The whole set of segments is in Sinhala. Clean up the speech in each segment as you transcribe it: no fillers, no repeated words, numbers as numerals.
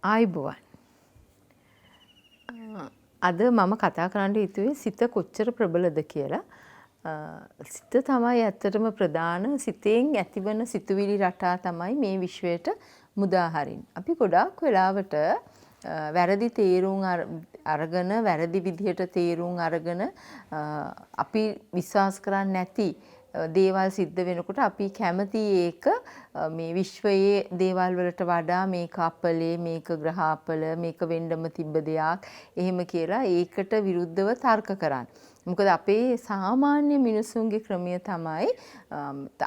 ආයිබෝවන්. අද මම කතා කරන්න හිතුවේ සිත කොච්චර ප්‍රබලද කියලා. සිත තමයි ඇත්තටම ප්‍රධාන සිතෙන් ඇතිවන සිතුවිලි රටා තමයි මේ විශ්වයට මුදා හරින්නේ. අපි ගොඩාක් වෙලාවට වැරදි තේරුම් අරගෙන වැරදි විදිහට තේරුම් අරගෙන අපි විශ්වාස කරන්නේ නැති දේවල් සිද්ධ වෙනකොට අපි කැමති ඒක මේ විශ්වයේ දේවල් වලට වඩා මේක අපලේ මේක ග්‍රහාපල මේක වෙන්නම තිබ්බ දෙයක් එහෙම කියලා ඒකට විරුද්ධව තර්ක කරන්න. මොකද අපේ සාමාන්‍ය මිනිසුන්ගේ ක්‍රමය තමයි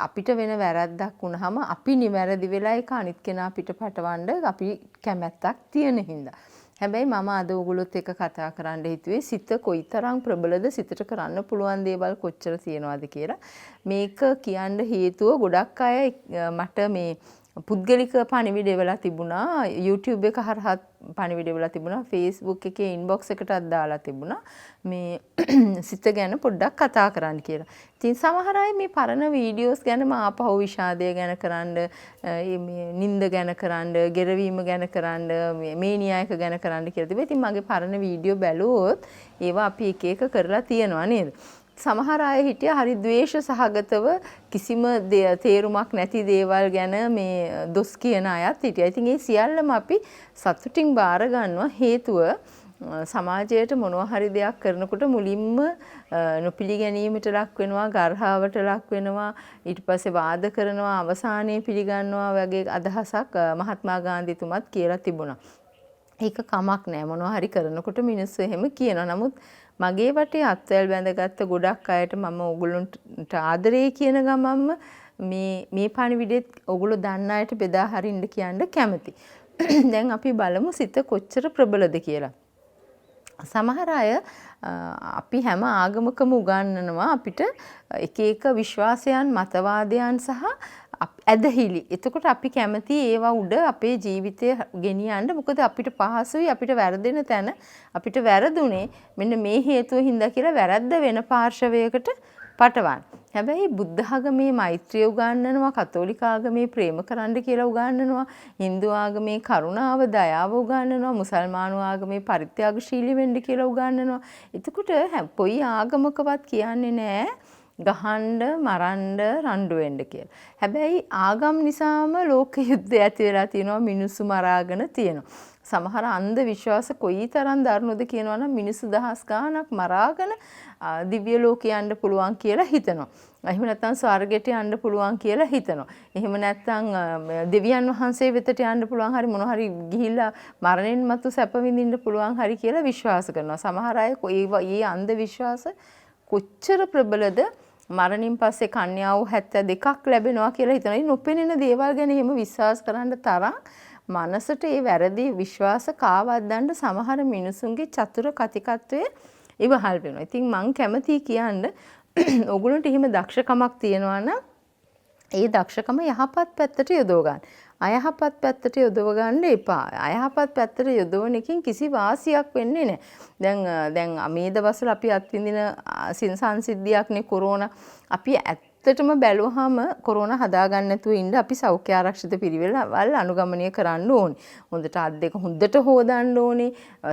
අපිට වෙන වැරද්දක් වුණාම අපි නිවැරදි වෙලා ඒක අනිත් කෙනා පිට පටවන්න අපි කැමැත්තක් තියෙන හින්දා. හැබැයි මම අද ඔයගොල්ලොත් එක්ක කතා කරන්න හිතුවේ සිත කොයිතරම් ප්‍රබලද සිතට කරන්න පුළුවන් දේවල් කොච්චර තියෙනවද කියලා. මේක කියන්න හේතුව ගොඩක් අය මට මේ පුද්ගලික පණිවිඩ එවලා තිබුණා, YouTube එක හරහා පණිවිඩ එවලා තිබුණා, Facebook එකේ inbox එකටත් දාලා තිබුණා මේ සිත ගැන පොඩ්ඩක් කතා කරන්න කියලා. ඉතින් සමහර අය මේ පරණ වීඩියෝස් ගැන ආපහු විෂාදය ගැන කරන්න, මේ නිින්ද ගැන කරන්න, ගෙරවීම ගැන කරන්න, මේ න්‍යායක ගැන කරන්න කියලා තිබ්බා. ඉතින් මගේ පරණ වීඩියෝ බැලුවොත් ඒවා අපි එක එක කරලා තියෙනවා නේද? සමහර අය හිටියා හරි ද්වේෂ සහගතව කිසිම තේරුමක් නැති දේවල් ගැන මේ දොස් කියන අයත් හිටියා. ඉතින් ඒ සියල්ලම අපි සතුටින් බාර ගන්නවා. හේතුව සමාජයට මොනවා හරි දෙයක් කරනකොට මුලින්ම නොපිළිගැනීමට ලක් වෙනවා, ගර්හාවට ලක් වෙනවා, ඊට පස්සේ වාද කරනවා, අවසානයේ පිළිගන්නවා වගේ අදහසක් මහත්මා ගාන්ධිතුමත් කියලා තිබුණා. ඒක කමක් නෑ, මොනවා හරි කරනකොට මිනිස්සු එහෙම කියනවා. නමුත් මගේ වටේ අත්වැල් බැඳගත්ත ගොඩක් අයට මම ඕගොල්ලන්ට ආදරේ කියන ගමන්ම මේ පණිවිඩෙත් ඕගොල්ලෝ දන්න අයට බෙදා හරින්න කියන්න කැමති. දැන් අපි බලමු සිත කොච්චර ප්‍රබලද කියලා. සමහර අය අපි හැම ආගමකම උගන්වනවා අපිට එක එක විශ්වාසයන්, මතවාදයන් සහ ඇදහිලි. එතකොට අපි කැමති ඒවා උඩ අපේ ජීවිතය ගෙනියන්න. මොකද අපිට පහසුයි අපිට වැරදෙන තැන අපිට වැරදුනේ මෙන්න මේ හේතුව හින්දා කියලා වැරද්ද වෙන පාර්ශවයකට පටවන්න. හැබැයි බුද්ධ ආගමේ මෛත්‍රිය උගන්වනවා, කතෝලික ආගමේ ප්‍රේම කරන්න කියලා උගන්වනවා, හින්දු ආගමේ කරුණාව, දයාව උගන්වනවා, මුසල්මානු ආගමේ පරිත්‍යාගශීලී වෙන්න කියලා උගන්වනවා. එතකොට කොයි ආගමකවත් කියන්නේ නැහැ ගහන්න, මරන්න, රණ්ඩු වෙන්න කියලා. හැබැයි ආගම් නිසාම ලෝක යුද්ධ ඇති වෙලා තියෙනවා, මිනිස්සු මරාගෙන තියෙනවා. සමහර අන්ධ විශ්වාස කොයිතරම් දරුණුද කියනවා නම් මිනිස්සු දහස් ගාණක් මරාගෙන දිව්‍ය ලෝකේ යන්න පුළුවන් කියලා හිතනවා. එහෙම නැත්නම් ස්වර්ගයට යන්න පුළුවන් කියලා හිතනවා. එහෙම නැත්නම් දෙවියන් වහන්සේ වෙතට යන්න පුළුවන් හරි මොන හරි ගිහිල්ලා මරණයෙන් මතු සැප විඳින්න පුළුවන් හරි කියලා විශ්වාස කරනවා. සමහර අය මේ අන්ධ විශ්වාස කොච්චර ප්‍රබලද මරණින් පස්සේ කන්‍යාව 72ක් ලැබෙනවා කියලා හිතනවා. ඒ නොපෙනෙන දේවල් ගැන එහෙම විශ්වාස කරන්න තරම් මනසට ඒ වැරදි විශ්වාස කාවද්දන්න සමහර මිනිසුන්ගේ චතුර කතිකත්වයේ ඉවහල් වෙනවා. ඉතින් මං කැමතියි කියන්න ඕගොල්ලන්ට එහෙම දක්ෂකමක් තියෙනවා නම් ඒ දක්ෂකම යහපත් පැත්තට යොදව ගන්න. අයහපත් පැත්තට යොදව ගන්න එපා. අයහපත් පැත්තට යොදවන එකකින් කිසි වාසියක් වෙන්නේ නැහැ. දැන් මේ දවස්වල අපි අත්විඳින සංසිද්ධියක්නේ කොරෝනා. අපි ඇත්තටම බැලුවහම කොරෝනා හදාගන්න නැතුව ඉන්න අපි සෞඛ්‍ය ආරක්ෂිත පිළිවෙළවල් අනුගමනය කරන්න ඕනේ. හොඳට අත් දෙක හොඳට හොදන්න ඕනේ.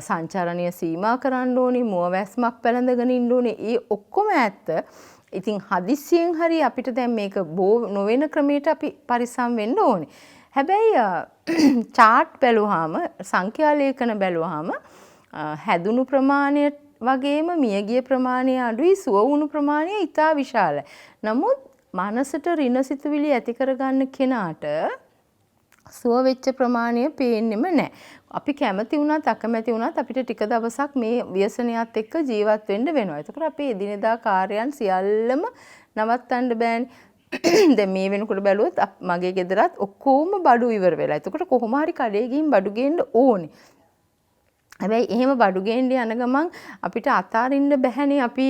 සංචාරණය සීමා කරන්න ඕනේ. මුවවැස්මක් පැලඳගෙන ඉන්න ඕනේ. ඒ ඔක්කොම ඇත්ත. ඉතින් හදිස්සියෙන් හරි අපිට දැන් මේක නොවන ක්‍රමයට අපි පරිස්සම් වෙන්න ඕනේ. හැබැයි chart බැලුවාම, සංඛ්‍යා ලේඛන බැලුවාම හැදුණු ප්‍රමාණය වගේම මියගිය ප්‍රමාණය අඩුයි, සුව වුණු ප්‍රමාණය ඉතා විශාලයි. නමුත් මනසට ඍණ සිතුවිලි ඇති කරගන්න කෙනාට සුව වෙච්ච ප්‍රමාණය පේන්නෙම නැහැ. අපි කැමති වුණත් අකමැති වුණත් අපිට ටික දවසක් මේ ව්‍යසනයත් එක්ක ජීවත් වෙන්න වෙනවා. ඒකෝර අපේ එදිනෙදා කාර්යයන් සියල්ලම නවත්තන්න බෑනේ. දැන් මේ වෙනකොට බැලුවොත් මගේ ගෙදරත් ඔක්කොම බඩු ඉවර වෙලා. එතකොට කොහොම හරි කඩේ ගිහින් බඩු ගේන්න ඕනේ. හැබැයි එහෙම බඩු ගේන්න යන ගමන් අපිට අතාරින්න බැහැනේ අපි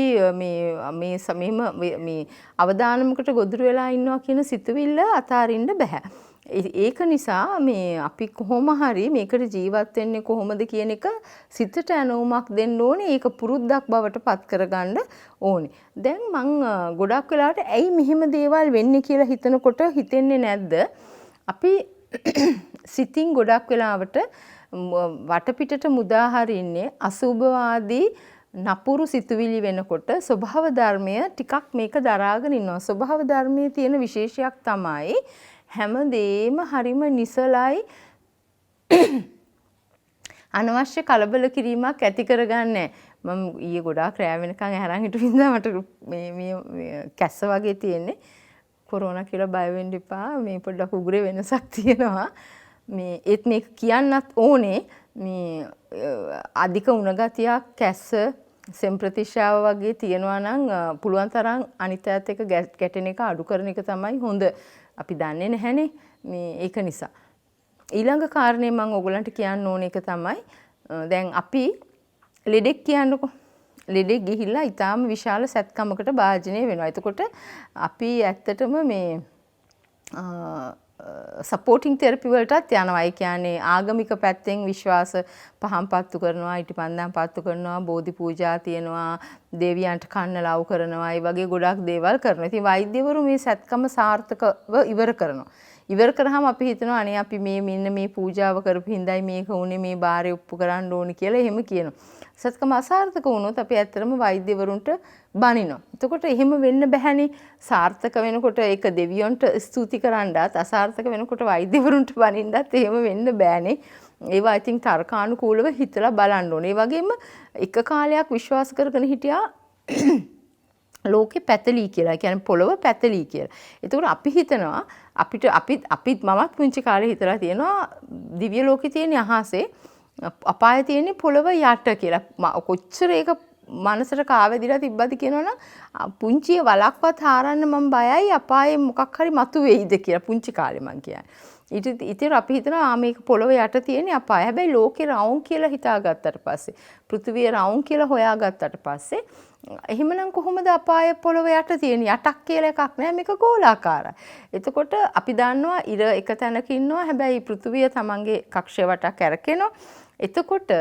මේ අවදානමකට ගොදුරු වෙලා ඉන්නවා කියන සිතුවිල්ල අතාරින්න බෑ. ඒක නිසා මේ අපි කොහොම හරි මේකට ජීවත් වෙන්නේ කොහොමද කියන එක සිතට ඇනවුමක් දෙන්න ඕනේ. ඒක පුරුද්දක් බවට පත් කරගන්න ඕනේ. දැන් මං ගොඩක් වෙලාවට ඇයි මෙහෙම දේවල් වෙන්නේ කියලා හිතනකොට හිතෙන්නේ නැද්ද? අපි සිතින් ගොඩක් වෙලාවට වටපිටට මුදා හරින්නේ අසුභවාදී නපුරු සිතුවිලි වෙනකොට ස්වභාව ධර්මය ටිකක් මේක දරාගෙන ඉන්නවා. ස්වභාව ධර්මයේ තියෙන විශේෂයක් තමයි හැමදේම හරිම නිසලයි අනවශ්‍ය කලබල කිරීමක් ඇති කරගන්නේ. මම ඊයේ ගොඩාක් රෑ වෙනකන් ඇහරන් හිටු හින්දා මට මේ කැස්ස වගේ තියෙන්නේ. කොරෝනා කියලා බය වෙන්න එපා. මේ පොඩ්ඩක් උගුරේ වෙනසක් තියෙනවා. මේ ඒත් මේක කියන්නත් ඕනේ. මේ අධික උණ ගතියක් කැස්ස සෙම් ප්‍රතිශාව වගේ තියෙනවා නම් පුළුවන් තරම් අනිත් අයත් එක්ක ගැටෙන එක අඩු කරන එක තමයි හොඳ. අපි දන්නේ නැහැනේ මේ ඒක නිසා. ඊළඟ කාරණේ මම ඔයගලන්ට කියන්න ඕන එක තමයි දැන් අපි ලෙඩෙක් කියන්නකො. ලෙඩෙක් ගිහිල්ලා ඊටාම විශාල සැත්කමකට භාජනය වෙනවා. එතකොට අපි ඇත්තටම මේ සපෝටිං තෙරපි වලටත් යනවා. ඒ කියන්නේ ආගමික පැත්තෙන් විශ්වාස පහන් පත්තු කරනවා, ඉටිපන්දම් පත්තු කරනවා, බෝධි පූජා තියනවා, දෙවියන්ට කන්න ලව් කරනවා. ඒ වගේ ගොඩක් දේවල් කරනවා. ඉතින් වෛද්‍යවරු මේ සැත්කම සාර්ථකව ඉවර කරනවා. ඉවර කරාම අපි හිතනවා අනේ අපි මේ මෙන්න මේ පූජාව කරපු හින්දායි මේක උනේ මේ බාරේ ඔප්පු කරන්න ඕනි කියලා එහෙම කියනවා. සත්කම අසාර්ථක වුණොත් අපි ඇත්තටම වෛද්‍යවරුන්ට බනිනවා. එතකොට එහෙම වෙන්න බැහැනේ. සාර්ථක වෙනකොට ඒක දෙවියන්ට ස්තුති කරන්නත් අසාර්ථක වෙනකොට වෛද්‍යවරුන්ට බනින්නත් එහෙම වෙන්න බෑනේ. ඒවා I think තර්කානුකූලව හිතලා බලන්න ඕනේ. ඒ වගේම එක කාලයක් විශ්වාස කරගෙන හිටියා ලෝකෙ පැතලී කියලා. ඒ කියන්නේ පොළව පැතලී කියලා. ඒතකොට අපි හිතනවා අපිත් මමත් පුංචි කාලේ හිතලා තියෙනවා දිව්‍ය ලෝකේ තියෙන අහසේ අපායේ තියෙන පොළව යට කියලා. කොච්චර ඒක මනසට කාවැදිලා තිබ්බද කියනවනම් පුංචිය වලක්වත් හාරන්න මම බයයි අපායේ මොකක් හරි මතු වෙයිද කියලා පුංචි කාලේ මං කියන්නේ. ඉතින් අපි හිතනවා මේක පොළව යට තියෙන අපාය. හැබැයි ලෝකේ රවුම් කියලා හිතාගත්තට පස්සේ පෘථිවිය රවුම් කියලා හොයාගත්තට පස්සේ එහෙමනම් කොහොමද අපාය පොළව යට තියෙන යටක් කියලා එකක් නෑ මේක ගෝලාකාරයි. එතකොට අපි දන්නවා ඉර එක තැනක ඉන්නවා හැබැයි පෘථිවිය තමන්ගේ කක්ෂය වටක් කැරකෙනවා. එතකොට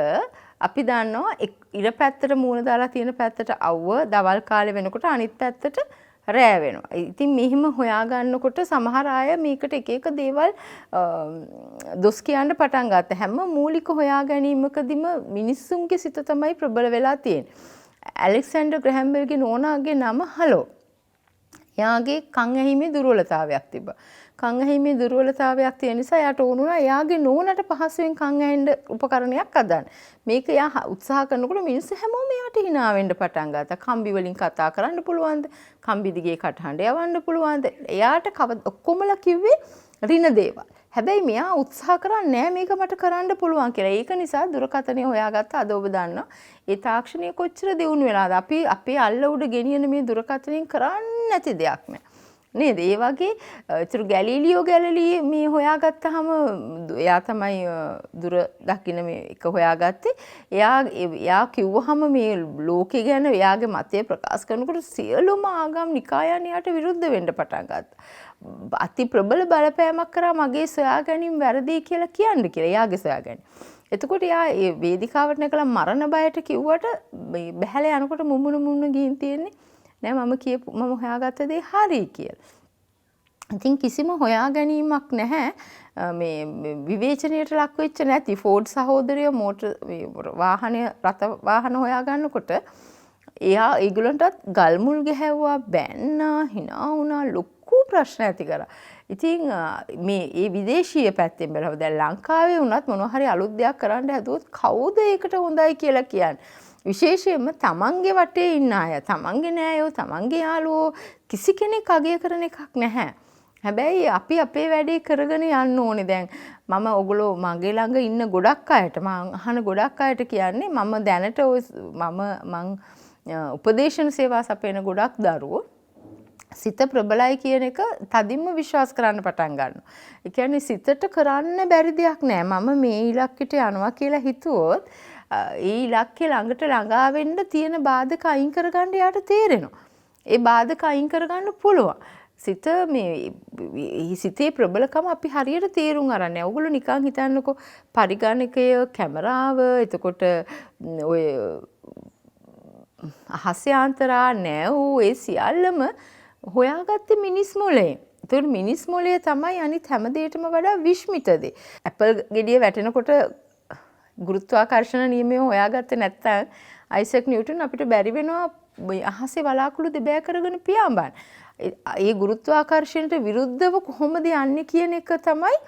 අපි දන්නවා ඉර පැත්තට මූණ දාලා තියෙන පැත්තට අවුව දවල් කාලේ වෙනකොට අනිත් පැත්තට රෑ වෙනවා. ඉතින් මෙහිම හොයාගන්නකොට සමහර අය මේකට එක එක දේවල් දොස් කියන්න පටන් ගත්තා. හැම මූලික හොයා ගැනීමකදීම මිනිස්සුන්ගේ සිත තමයි ප්‍රබල වෙලා තියෙන්නේ. ඇලෙක්සැන්ඩර් ග්‍රැහම් බෙල්ගේ නෝනාගේ නම හලෝ. එයාගේ කන් ඇහිමේ දුර්වලතාවයක් තිබ්බා. කන් ඇහිමේ දුර්වලතාවයක් තියෙන නිසා එයාට ඕනුණා එයාගේ නෝනට පහසුවෙන් කන් ඇහෙන්න උපකරණයක් හදන්න. මේක එයා උත්සාහ කරනකොට මිනිස්සු හැමෝම එයාට hina වෙන්න පටන් ගත්තා. කම්බි වලින් කතා කරන්න පුළුවන්ද? කම්බි දිගේ කටහඬ යවන්න පුළුවන්ද? එයාට ඔක්කොමලා කිව්වේ රින දේවල්. හැබැයි මෙයා උත්සාහ කරන්නේ නැහැ මේක මට කරන්න පුළුවන් කියලා. ඒක නිසා දුරකථනය හොයාගත්ත අද ඔබ දන්නවා ඒ තාක්ෂණය කොච්චර දියුණු වෙලාද. අපි අපේ අල්ල උඩ ගෙනියන මේ දුරකථනයෙන් කරන්නේ නැති දෙයක් නෑ. නේද? ඒ වගේ ගැලීලියෝ ගැලලී මේ හොයාගත්තාම එයා තමයි දුර දකින්න මේ එක හොයාගත්තේ. එයා කිව්වහම මේ ලෝකේ ගැන එයාගේ මතය ප්‍රකාශ කරනකොට සියලුම ආගම් නිකායන් එයාට විරුද්ධ වෙන්න පටන් ගත්තා. අති ප්‍රබල බලපෑමක් කරා මගේ සොයා ගැනීම වැරදි කියලා කියන්න කියලා එයාගේ සොයා ගැනීම. එතකොට එයා ඒ වේදිකාවට නැකලා මරණ බයට කිව්වට බැහැලා යනකොට මුමුණ ගිහින් තියෙන්නේ නෑ මම හොයාගත්ත දේ හරි කියලා. ඉතින් කිසිම හොයා ගැනීමක් නැහැ මේ විවේචනයට ලක් වෙච්ච නැති ෆෝඩ් සහෝදරයෝ මෝටර් රථ වාහන හොයා ගන්නකොට එයා ඒගොල්ලන්ටත් ගල් මුල් ගැහැව්වා බැන්නා hina වුණා ලොකු ප්‍රශ්න ඇති කරා. ඉතින් මේ විදේශීය පැත්තෙන් බලව දැන් ලංකාවේ වුණත් මොනවා හරි අලුත් දෙයක් කරන්න හැදුවොත් කවුද ඒකට හොඳයි කියලා කියන්නේ? විශේෂයෙන්ම තමන්ගේ වටේ ඉන්න අය, තමන්ගේ නෑයෝ, තමන්ගේ යාළුවෝ කිසි කෙනෙක් අගය කරන එකක් නැහැ. හැබැයි අපි අපේ වැඩේ කරගෙන යන්න ඕනේ. දැන් මම ඔගොල්ලෝ මගේ ළඟ ඉන්න ගොඩක් අයට මම අහන ගොඩක් අයට කියන්නේ මම දැනට මම උපදේශන සේවා සපයන ගොඩක් දරුවෝ සිත ප්‍රබලයි කියන එක තදින්ම විශ්වාස කරන්න පටන් ගන්නවා. ඒ කියන්නේ සිතට කරන්න බැරි දෙයක් නෑ. මම මේ ඉලක්කයට යනවා කියලා හිතුවොත් ඒ ඉලක්කේ ළඟට ළඟා වෙන්න තියෙන බාධක අයින් කරගන්න යාට තේරෙනවා. ඒ බාධක අයින් කරගන්න පුළුවන්. සිත මේ සිතේ ප්‍රබලකම අපි හරියට තේරුම් අරන් නැහැ. ඔයගොල්ලෝ නිකන් හිතන්නකෝ පරිගණකය, කැමරාව, එතකොට ඔය අහස්‍යාන්තරා නැව් ඒ සියල්ලම හොයාගත්තේ මිනිස් මොලේ. ඒතකොට මිනිස් මොලේ තමයි අනිත් හැම දෙයකටම වඩා විශ්මිත දේ. ඇපල් ගෙඩිය වැටෙනකොට ගුරුත්වාකර්ෂණ නියමය හොයාගත්තේ නැත්නම් අයිසැක් නිව්ටන් අපිට බැරි වෙනවා අහසේ වලාකුළු දෙබෑ කරගෙන පියාඹන්න. ඒ ගුරුත්වාකර්ෂණයට විරුද්ධව කොහොමද යන්නේ කියන එක තමයි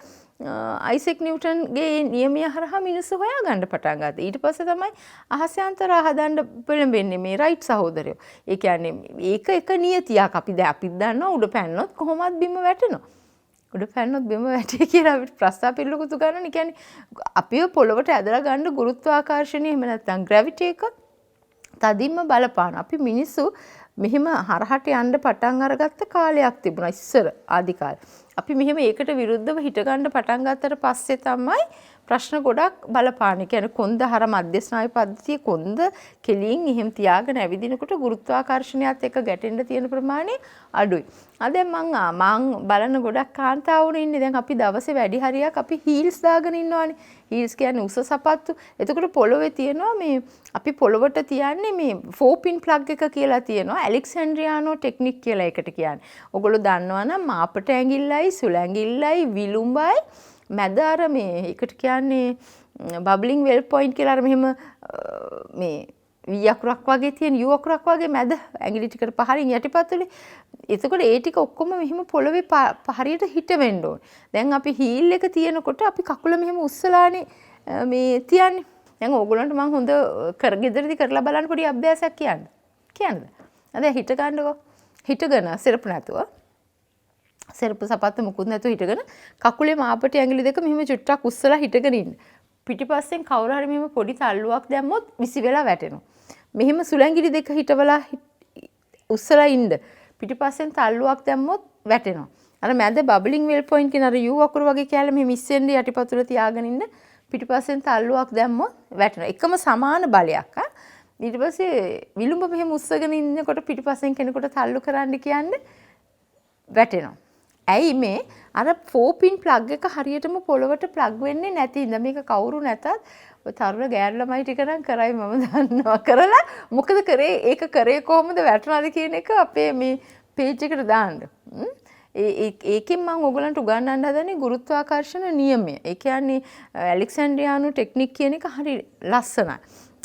අයිසැක් නිව්ටන්ගේ නියමය හරහා මිනිස්සු හොයාගන්න පටන් ගත්තා. ඊට පස්සේ තමයි අහසේ අන්තරා හදන්න පෙළඹෙන්නේ මේ රයිට් සහෝදරයෝ. ඒ කියන්නේ ඒක එක නියතියක්. අපි දන්නවා උඩ පැන්නොත් කොහොමවත් බිම වැටෙනවා. උඩ පැන්නොත් බිම වැටේ කියලා අපිට ප්‍රස්තාව පිළිකුතු ගන්න. කියන්නේ අපිව පොළවට ඇදලා ගන්න ගුරුත්වාකර්ෂණය එහෙම නැත්නම් ග්‍රැවිටි එක තදින්ම බලපාන. අපි මිනිස්සු මෙහෙම හරහට යන්න පටන් අරගත්ත කාලයක් තිබුණා ඉස්සර ආදි කාලේ. අපි මෙහෙම ඒකට විරුද්ධව හිට ගන්න පටන් ගත්තට පස්සේ තමයි ප්‍රශ්න ගොඩක් බලපාන. කියන්නේ කොන්ද හර මධ්‍ය ස්නායු පද්ධතිය කොන්ද කෙලින් එහෙම තියාගෙන ඇවිදිනකොට ගුරුත්වාකර්ෂණයත් එක්ක ගැටෙන්න තියෙන ප්‍රමාණය අඩුයි. දැන් මං බලන ගොඩක් කාන්තාවුනේ ඉන්නේ. දැන් අපි දවසේ වැඩි හරියක් අපි හීල්ස් දාගෙන ඉන්නවානේ. හීල්ස් කියන්නේ උස සපත්තු. එතකොට පොළවේ තියෙනවා මේ අපි පොළවට තියන්නේ මේ 4 pin plug එක කියලා තියෙනවා. ඇලෙක්සැන්ඩ්‍රියානෝ ටෙක්නික් කියලා එකට කියන්නේ. ඔයගොල්ලෝ දන්නවා නම් මාපට ඇඟිල්ලයි සුල ඇඟිල්ලයි විලුඹයි මැද අර මේ එකට කියන්නේ බබ්ලින් වෙල් පොයින්ට් කියලා අර මෙහෙම මේ V අකුරක් වගේ තියෙන U අකුරක් වගේ මැද ඇඟිලි ටිකට පහරින් යටිපතුලේ. එතකොට ඒ ටික ඔක්කොම මෙහෙම පොළවේ හරියට හිට වෙන්න ඕනේ. දැන් අපි හීල් එක තියෙනකොට අපි කකුල මෙහෙම උස්සලානේ මේ තියන්නේ. දැන් ඕගොල්ලන්ට මම හොඳ ගෙදරදී කරලා බලන්න පොඩි අභ්‍යාසයක් කියන්න. කියන්නද? දැන් හිට ගන්නකො. හිටගෙන සිරප් නැතුව. සිරප් සපත්ත මුකුත් නැතුව හිටගෙන කකුලේ මාපටි ඇඟිලි දෙක මෙහෙම චුට්ටක් උස්සලා හිටගෙන ඉන්න. පිටිපස්සෙන් කවුරු හරි මෙහෙම පොඩි තල්ලුවක් දැම්මොත් විසි වෙලා වැටෙනවා. මෙහෙම සුළැඟිලි දෙක හිටවලා උස්සලා ඉන්න. පිටිපස්සෙන් තල්ලුවක් දැම්මොත් වැටෙනවා. අර මැද බබ්ලින් වෙල් පොයින්ට් කියන අර U අකුර වගේ කැල මෙහෙම ඉස්සෙන්ද යටිපතුල තියාගෙන ඉන්න. පිටිපස්සෙන් තල්ලුවක් දැම්මොත් වැටෙනවා. එකම සමාන බලයක්. ඊට පස්සේ විලුඹ මෙහෙම උස්සගෙන ඉන්නකොට පිටිපස්සෙන් කෙනෙකුට තල්ලු කරන්න කියන්නේ වැටෙනවා. ඇයි මේ අර 4 pin plug එක හරියටම පොළවට plug වෙන්නේ නැති ඉඳ මේක කවුරු නැතත් ඔය තරුණ ගෑනු ළමයි ටික නම් කරයි මම දන්නවා කරලා මොකද කරේ ඒක කරේ කොහොමද වැටුණාද කියන එක අපේ මේ page එකට දාන්න. ඒකෙන් මම ඔයගලන්ට උගන්වන්න හදන්නේ ගුරුත්වාකර්ෂණ නියමය. ඒ කියන්නේ ඇලෙක්සැන්ඩ්‍රියානෝ ටෙක්නික් කියන එක හරි ලස්සනයි.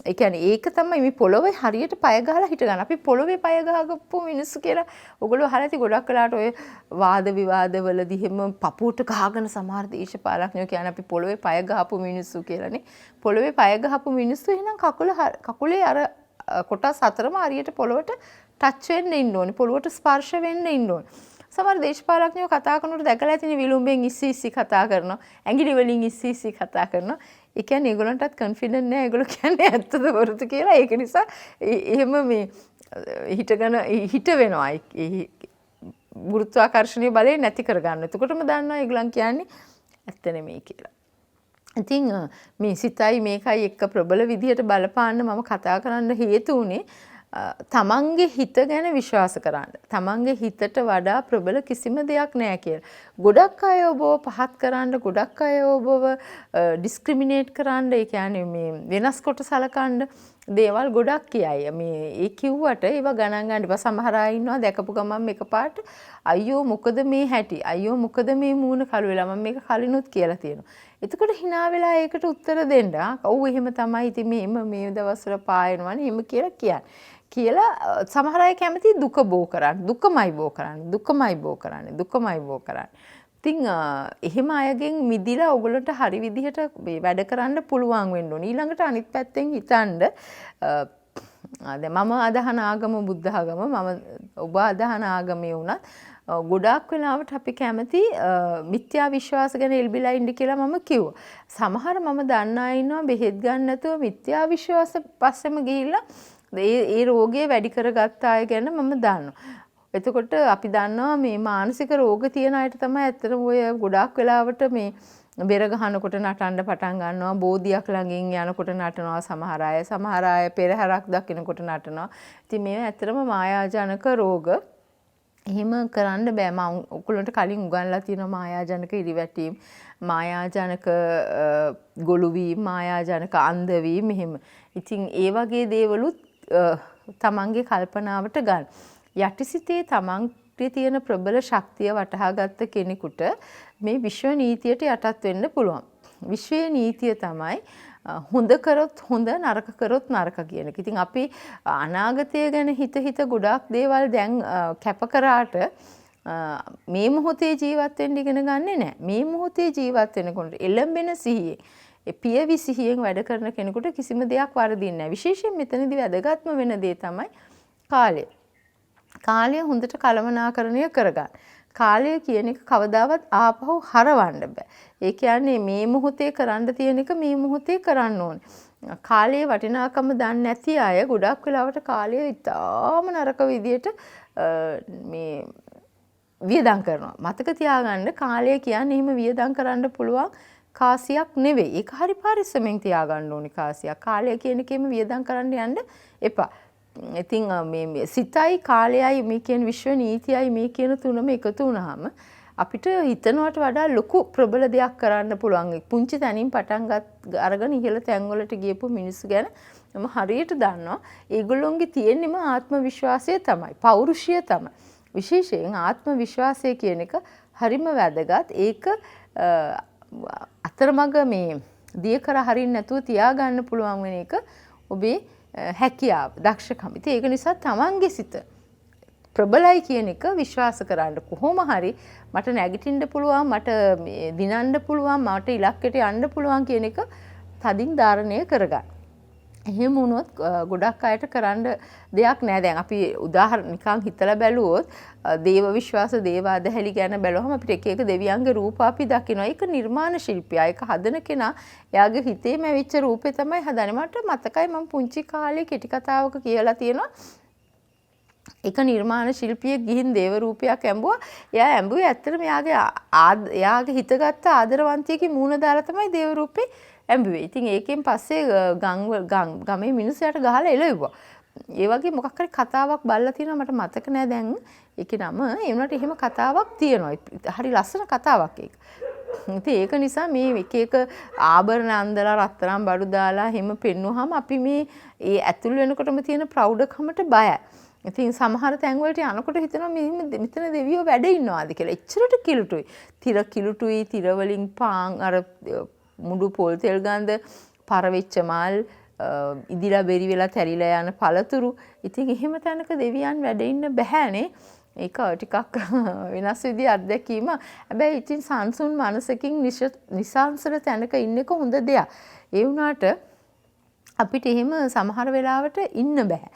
ඒ කියන්නේ ඒක තමයි මේ පොළොවේ හරියට පය ගහලා හිට ගන්න. අපි පොළොවේ පය ගහගපු මිනිස්සු කියලා ඔයගොල්ලෝ අහලා ඇති ගොඩක් වෙලාවට ඔය වාද විවාදවලදී හැම පපුවට ගහගෙන සමහර දේශපාලඥයෝ කියන්නේ අපි පොළොවේ පය ගහපු මිනිස්සු කියලානේ. පොළොවේ පය ගහපු මිනිස්සු එහෙනම් කකුලේ අර කොටස් හතරම හරියට පොළොවට ටච් වෙන්න ඉන්න ඕනේ. පොළොවට ස්පර්ශ වෙන්න ඉන්න ඕනේ. සමහර දේශපාලඥයෝ කතා කරනකොට දැකලා ඇතිනේ විලුඹෙන් ඉස්සි කතා කරනවා. ඇඟිලි වලින් ඉස්සි කතා කරනවා. ඒ කියන්නේ ඒගොල්ලන්ටත් කොන්ෆිඩන්ට් නෑ. ඒගොල්ලෝ කියන්නේ ඇත්තද වරුද කියලා. ඒක නිසා එහෙම මේ හිට වෙනවා. ඒ ගුරුත්වාකර්ෂණීය බලය නැති කරගන්න. එතකොටම දන්නවා ඒගොල්ලන් කියන්නේ ඇත්ත නෙමෙයි කියලා. ඉතින් මේ සිතයි මේකයි එක්ක ප්‍රබල විදිහට බලපාන්න මම කතා කරන්න හේතු උනේ තමන්ගේ හිත ගැන විශ්වාස කරන්න. තමන්ගේ හිතට වඩා ප්‍රබල කිසිම දෙයක් නැහැ කියලා. ගොඩක් අය ඔබව පහත් කරන්න, ගොඩක් අය ඔබව ඩිස්ක්‍රිමිනේට් කරන්න, ඒ කියන්නේ මේ වෙනස් කොට සලකන්න දේවල් ගොඩක් කියයි. මේ ඒ කිව්වට ඒව ගණන් ගන්න එපා. සමහර අය ඉන්නවා දැකපු ගමන් එකපාරට අයියෝ මොකද මේ හැටි? අයියෝ මොකද මේ මූණ කළු වෙලා? මම මේක කලිනුත් කියලා තියෙනවා. එතකොට hina වෙලා ඒකට උත්තර දෙන්න. ඔව් එහෙම තමයි. ඉතින් මේ දවස්වල පායනවනේ එහෙම කියලා සමහර අය කැමති දුක බෝ කරන්න. දුකමයි බෝ කරන්නේ. ඉතින් එහෙම අයගෙන් මිදිලා ඔයගොල්ලන්ට හරි විදිහට වැඩ කරන්න පුළුවන් වෙන්න ඕනේ. ඊළඟට අනිත් පැත්තෙන් හිතන්න දැන් මම අදහන ආගම බුද්ධ ආගම, මම ඔබ අදහන ආගමේ වුණත් ගොඩාක් වෙලාවට අපි කැමති මිත්‍යා විශ්වාස ගැන එල්බිලා ඉන්න කියලා මම කිව්වා. සමහර මම දන්න අය ඉන්නවා බෙහෙත් ගන්න නැතුව මිත්‍යා විශ්වාස පස්සෙම ගිහිල්ලා ඒ රෝගය වැඩි කරගත්ත අය ගැන මම දන්නවා. එතකොට අපි දන්නවා මේ මානසික රෝග තියෙන අයට තමයි ඇත්තටම ඔය ගොඩාක් වෙලාවට මේ බෙර ගහනකොට නටන්න පටන් ගන්නවා, බෝධියක් ළඟින් යනකොට නටනවා සමහර අය පෙරහැරක් දකිනකොට නටනවා. ඉතින් මේවා ඇත්තටම මායාජනක රෝග. එහෙම කරන්න බෑ. මම ඔයගොල්ලන්ට කලින් උගන්ලා තියෙනවා මායාජනක ඉරිවැටීම්, මායාජනක ගොළු වීම, මායාජනක අන්ධ වීම එහෙම. ඉතින් ඒ වගේ දේවලුත් තමන්ගේ කල්පනාවට ගන්න. යටිසිතේ තමන්ගේ තියෙන ප්‍රබල ශක්තිය වටහාගත්ත කෙනෙකුට මේ විශ්ව නීතියට යටත් වෙන්න පුළුවන්. විශ්වයේ නීතිය තමයි හොඳ කරොත් හොඳ නරක කරොත් නරක කියන එක. ඉතින් අපි අනාගතය ගැන හිත ගොඩාක් දේවල් දැන් කැප කරාට මේ මොහොතේ ජීවත් වෙන්න ඉගෙන ගන්නෙ නැහැ. මේ මොහොතේ ජීවත් වෙනකොට එළඹෙන සිහියේ පියවි සිහියෙන් වැඩ කරන කෙනෙකුට කිසිම දෙයක් වරදින්නේ නැහැ. විශේෂයෙන් මෙතනදී වැදගත්ම වෙන දේ තමයි කාලය. කාලය හොඳට කළමනාකරණය කරගන්න. කාලය කියන එක කවදාවත් ආපහු හරවන්න බෑ. ඒ කියන්නේ මේ මොහොතේ කරන්න තියෙන එක මේ මොහොතේ කරන්න ඕනේ. කාලයේ වටිනාකම දන්නේ නැති අය ගොඩක් වෙලාවට කාලය ඉතාම නරක විදියට මේ වියදම් කරනවා. මතක තියාගන්න කාලය කියන්නේ එහෙම වියදම් කරන්න පුළුවන් කාසියක් නෙවෙයි. ඒක හරි පරිස්සමෙන් තියාගන්න ඕනේ කාසියක්. කාලය කියන එකේම වියදම් කරන්න යන්න එපා. ඉතින් මේ සිතයි කාලයයි මේ කියන විශ්ව නීතියයි මේ කියන තුනම එකතු වුණාම අපිට හිතනවට වඩා ලොකු ප්‍රබල දෙයක් කරන්න පුළුවන්. පුංචි තැනින් පටන් අරගෙන ඉහළ තැන් වලට ගියපු මිනිස්සු ගැන මම හරියට දන්නවා. ඒගොල්ලොන්ගේ තියෙන්නම ආත්ම විශ්වාසය තමයි. පෞරුෂය තමයි. විශේෂයෙන් ආත්ම විශ්වාසය කියන එක හරිම වැදගත්. ඒක අතරමඟ මේ දිය කර හරින්න නැතුව තියාගන්න පුළුවන් වෙන එක ඔබේ හැකියාව, දක්ෂකම. ඉතින් ඒක නිසා තමන්ගේ සිත ප්‍රබලයි කියන එක විශ්වාස කරන්න. කොහොම හරි මට නැගිටින්න පුළුවන්, මට දිනන්න පුළුවන්, මට ඉලක්කයට යන්න පුළුවන් කියන එක තදින් ධාරණය කරගන්න. එහෙම වුණොත් ගොඩක් අයට කරන්න දෙයක් නැහැ. දැන් අපි උදාහරණ නිකන් හිතලා බැලුවොත් දේව විශ්වාස, දේව අදහැලි ගැන බැලුවම අපිට එක එක දෙවියන්ගේ රූප අපි දකිනවා. ඒක නිර්මාණ ශිල්පියා. ඒක හදන කෙනා එයාගේ හිතේම ඇවිච්ච රූපේ තමයි හදන්නේ. මට මතකයි මම පුංචි කාලේ කෙටි කතාවක කියලා තියෙනවා. එක නිර්මාණ ශිල්පියෙක් ගිහින් දේව රූපයක් ඇඹුවා. එයා ඇඹුවේ ඇත්තටම එයාගේ හිතගත්ත ආදරවන්තියගේ මූණ දාලා තමයි දේව රූපේ ඇඹුවේ. ඉතින් ඒකෙන් පස්සේ ගමේ මිනිස්සුන්ට ගහලා එළෙව්වා. ඒ වගේ මොකක් හරි කතාවක් බලලා තියෙනවා මට මතක නෑ දැන් ඒකේ නම. ඒ වුණාට එහෙම කතාවක් තියෙනවා. හරි ලස්සන කතාවක් ඒක. ඉතින් ඒක නිසා මේ එක එක ආභරණ අන්දලා රත්තරන් බඩු දාලා එහෙම පෙන්නුවාම අපි මේ ඒ ඇතුල් වෙනකොටම තියෙන ප්‍රෞಢකමට බයයි. ඉතින් සමහර තැන් වලට යනකොට හිතනවා මෙතන දෙවියෝ වැඩ ඉන්නවාද කියලා. එච්චරට කිලුටුයි. තිර කිලුටුයි, තිර වලින් පාන් අර මුඩු පොල් තෙල් ගඳ, පරවෙච්ච මල්, ඉදිලා බෙරි වෙලා තැරිලා යන පළතුරු. ඉතින් එහෙම තැනක දෙවියන් වැඩ ඉන්න බෑනේ. ඒක ටිකක් වෙනස් විදිහේ අත්දැකීම. හැබැයි ඉතින් සංසුන් මනසකින් නිසංසල තැනක ඉන්න එක හොඳ දෙයක්. ඒ වුණාට අපිට එහෙම සමහර වෙලාවට ඉන්න බෑ.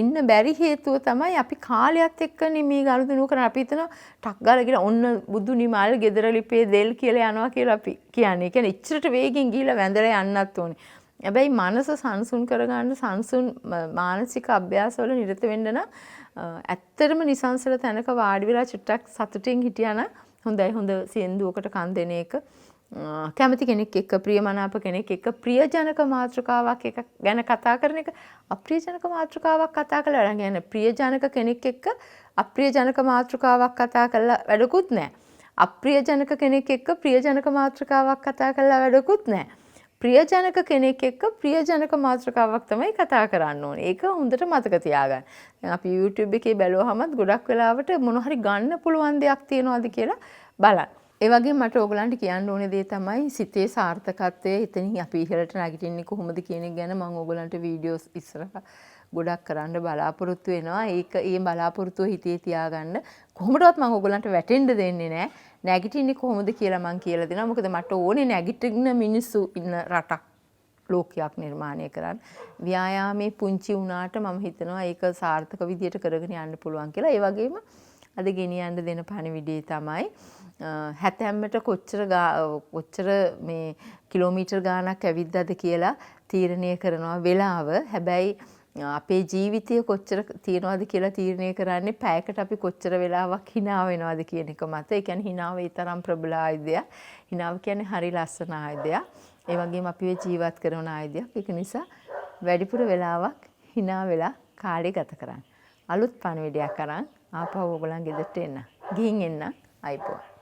ඉන්න බැරි හේතුව තමයි අපි කාලයත් එක්කනේ මේ ගනුදෙනු කරන. අපි හිතනවා ටක් ගාලා ගිහලා ඔන්න බුදු නිමල් ගෙදර ලිපේ දෙල් කියලා යනවා කියලා අපි කියන්නේ. ඒ කියන්නේ ඉච්චරට වේගෙන් ගිහලා වැඳලා යන්නත් ඕනේ. හැබැයි මනස සංසුන් කරගන්න සංසුන් මානසික අභ්‍යාසවල නිරත වෙන්න නම් ඇත්තටම නිසංසල තැනක වාඩි වෙලා චුට්ටක් සතුටින් හිටියානම් හොඳයි. හොඳ සින්දුවකට කන් දෙන එක, කැමති කෙනෙක් එක්ක, ප්‍රියමනාප කෙනෙක් එක්ක ප්‍රියජනක මාතෘකාවක් එක ගැන කතා කරන එක, අප්‍රියජනක මාතෘකාවක් කතා කළා නම් ප්‍රියජනක කෙනෙක් එක්ක අප්‍රියජනක මාතෘකාවක් කතා කළා වැඩකුත් නැහැ. අප්‍රියජනක කෙනෙක් එක්ක ප්‍රියජනක මාතෘකාවක් කතා කළා වැඩකුත් නැහැ. ප්‍රියජනක කෙනෙක් එක්ක ප්‍රියජනක මාතෘකාවක් තමයි කතා කරන්න ඕනේ. ඒක හොඳට මතක තියාගන්න. දැන් අපි YouTube එකේ බැලුවහමත් ගොඩක් වෙලාවට මොන හරි ගන්න පුළුවන් දෙයක් තියනවාද කියලා බලන්න. ඒ වගේම මට ඕගලන්ට කියන්න ඕනේ දේ තමයි සිතේ සාර්ථකත්වය. එතනින් අපි ඉහළට නැගිටින්නේ කොහොමද කියන එක ගැන මම ඕගලන්ට වීඩියෝස් ඉස්සරහ ගොඩක් කරන්න බලාපොරොත්තු වෙනවා. ඒ බලාපොරොත්තුව හිතේ තියාගන්න. කොහොමදවත් මම ඕගලන්ට වැටෙන්න දෙන්නේ නැහැ. නැගිටින්නේ කොහොමද කියලා මම කියලා දෙනවා. මොකද මට ඕනේ නැගිටින මිනිස්සු ඉන්න රටක්, ලෝකයක් නිර්මාණය කරන්න. ව්‍යායාමයේ පුංචි වුණාට මම හිතනවා ඒක සාර්ථක විදියට කරගෙන යන්න පුළුවන් කියලා. ඒ වගේම අද ගෙනියන්න දෙන පණිවිඩය තමයි හැතැම්මට කොච්චර මේ කිලෝමීටර් ගාණක් ඇවිද්දාද කියලා තීරණය කරනවා වෙලාව. හැබැයි අපේ ජීවිතය කොච්චර තියනවද කියලා තීරණය කරන්නේ පැයකට අපි කොච්චර වෙලාවක් hina වෙනවද කියන එක මත. ඒ කියන්නේ hinaව ඒ තරම් ප්‍රබල ආයුධයක්. hinaව කියන්නේ හරි ලස්සන ආයුධයක්. ඒ වගේම අපි ජීවත් කරන ආයුධයක්. ඒක නිසා වැඩිපුර වෙලාවක් hina වෙලා කාලය ගත කරන්න. අලුත් පණිවිඩයක් අරන් ආපහු ඔයගොල්ලන් ගෙදරට එන්න. ගිහින් එන්න. අයිබෝන්.